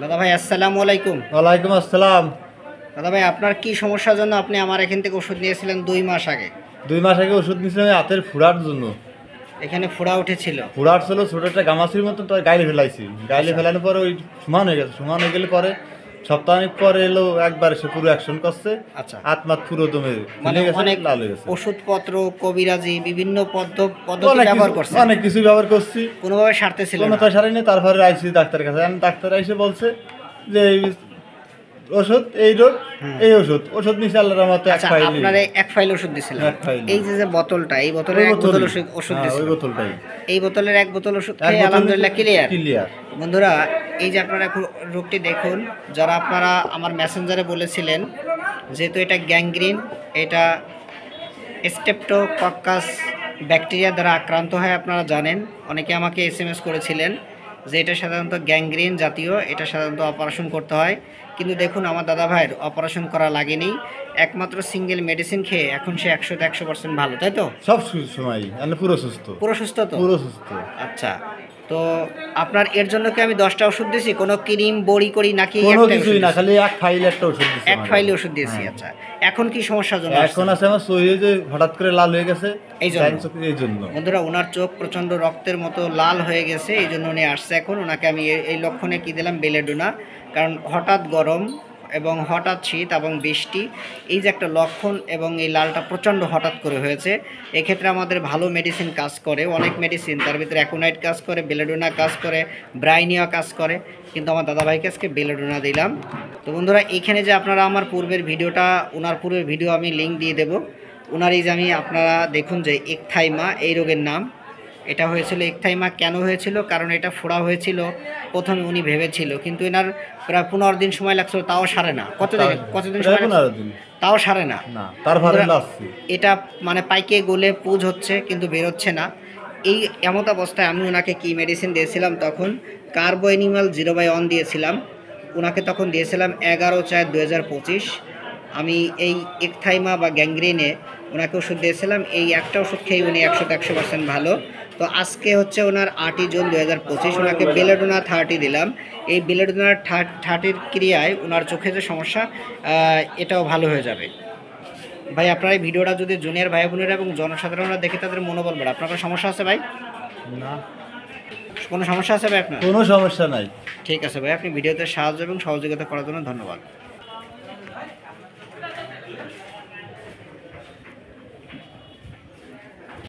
দাদা ভাই আসসালামু আলাইকুম। ওয়ালাইকুম আসসালাম। দাদা ভাই আপনার কি সমস্যার জন্য আপনি আমার এখান থেকে ওষুধ নিয়েছিলেন 2 মাস আগে? 2 মাস আগে ওষুধ নিয়েছিলাম হাতের ফুড়ার জন্য। এখানে ফোড়া উঠেছিল। ফুড়ার ছিল ছোট একটা গামাছির মতো, তো গাইলে ফেলাইছি। গাইলে ফেলানোর পরে ওই সমান হয়ে গেছে। সমান হয়ে গেলে পরে সপ্তাহখানেক পরে এলো, একবার সে পুরো অ্যাকশন করছে। আচ্ছা, হাত মাত পুরো দমে মানে গেছে, অনেক লাল হয়ে গেছে। ওষুধপত্র, কবিরাজি বিভিন্ন পদ্ধতি অনেক ব্যবহার কিছু করছে, অনেক কিছুই ব্যবহার করছি, কোনোভাবে সারতেছিল কোনো না। তো সারেনি। তারপরে আইসি ডাক্তারের কাছে। ডাক্তার এসে বলছে যে এই ওষুধ, এই রোগ, হুম। এই ওষুধ নিচ্ছে আল্লাহর রহমতে। এক আচ্ছা, ফাইল আপনার এক ফাইল ওষুধ দিছিলেন। এক ফাইল। এই যে বোতলটা, এই বোতলে ওই এক বোতল বোতল, ওষুধ হ্যাঁ, ওই দিছিল। বোতলটাই। এই বোতলের এক বোতল ওষুধ এক খেয়ে বোতল আলহামদুলিল্লাহ ক্লিয়ার। ক্লিয়ার। বন্ধুরা, এই যে আপনারা এখন রোগটি দেখুন, যারা আপনারা আমার মেসেঞ্জারে বলেছিলেন যেহেতু এটা গ্যাংগ্রিন, এটা স্টেপ্টোকক্কাস ব্যাকটেরিয়া দ্বারা আক্রান্ত হয়, আপনারা জানেন। অনেকে আমাকে এসএমএস করেছিলেন যে এটা সাধারণত গ্যাংগ্রিন জাতীয়, এটা সাধারণত অপারেশন করতে হয়। কিন্তু দেখুন, আমার দাদা ভাইয়ের অপারেশন করা লাগেনি, একমাত্র সিঙ্গেল মেডিসিন খেয়ে এখন সে 100% ভালো, তাই তো? সব সময় পুরো সুস্থ। পুরো সুস্থ তো? পুরো সুস্থ। আচ্ছা, তো আপনার এর জন্য কি আমি 10টা ওষুধ দিয়েছি, কোনো ক্রিম বড়ি করি নাকি? কোনো একটাই কিছুই ওষুধ না, দিয়েছি? খালি এক ফাইল একটা ওষুধ দিছি। এক ফাইলে ওষুধ দিয়েছি। হ্যাঁ। আচ্ছা, এখন কি সমস্যার জন্য এখন আসছেন? আছে আমার সহি যে হঠাৎ করে লাল হয়ে গেছে, এই জন্য? এই জন্য। বন্ধুরা, ওনার চোখ প্রচণ্ড রক্তের মতো লাল হয়ে গেছে, এই জন্য উনি আসছে। এখন ওনাকে আমি এই লক্ষণে কি দিলাম, বেলেডোনা। কারণ হঠাৎ গরম এবং হঠাৎ শীত এবং বৃষ্টি, এই যে একটা লক্ষণ, এবং এই লালটা প্রচণ্ড হঠাৎ করে হয়েছে। এক্ষেত্রে আমাদের ভালো মেডিসিন কাজ করে, অনেক মেডিসিন, তার ভিতরে অ্যাকোনাইট কাজ করে, বেলেডোনা কাজ করে, ব্রাইনিয়া কাজ করে, কিন্তু আমার দাদাভাইকে আজকে বেলেডোনা দিলাম। তো বন্ধুরা, এইখানে যে আপনারা আমার পূর্বের ভিডিওটা, ওনার পূর্বের ভিডিও আমি লিঙ্ক দিয়ে দেবো। ওনার এই যে আমি, আপনারা দেখুন যে একথাইমা এই রোগের নাম, এটা হয়েছিল একথাইমা। কেন হয়েছিল? কারণ এটা ফোড়া হয়েছিল, প্রথমে উনি ভেবেছিল, কিন্তু এনার প্রায় 15 দিন সময় লাগছিল, তাও সারে না। কতদিন সময় লাগছে? তাও সারে না। তারপরে এটা মানে পাইকে গলে পুজ হচ্ছে, কিন্তু বেরোচ্ছে না। এই এমত অবস্থায় আমি ওনাকে কি মেডিসিন দিয়েছিলাম তখন? কার্বো অ্যানিমাল 0/1 দিয়েছিলাম ওনাকে, তখন দিয়েছিলাম 11/4/2025। আমি এই একথাইমা বা গ্যাংগ্রিনে ওনাকে ওষুধ দিয়েছিলাম। এই একটা ওষুধ খেয়ে উনি 100% ভালো। তো আজকে হচ্ছে ওনার 8ই জুন 2025, ওনাকে বেলেডোনা 30 দিলাম। এই বেলেডোনার 30-র ক্রিয়ায় ওনার চোখে যে সমস্যা, এটাও ভালো হয়ে যাবে। ভাই, আপনার এই ভিডিওটা যদি জুনিয়র ভাই বোনেরা এবং জনসাধারণরা দেখে, তাদের মনোবল বাড়ে। আপনার কোনো সমস্যা আছে ভাই? না, কোনো সমস্যা আছে ভাই আপনার? কোনো সমস্যা নাই। ঠিক আছে ভাই, আপনি ভিডিওতে সাহায্য এবং সহযোগিতা করার জন্য ধন্যবাদ।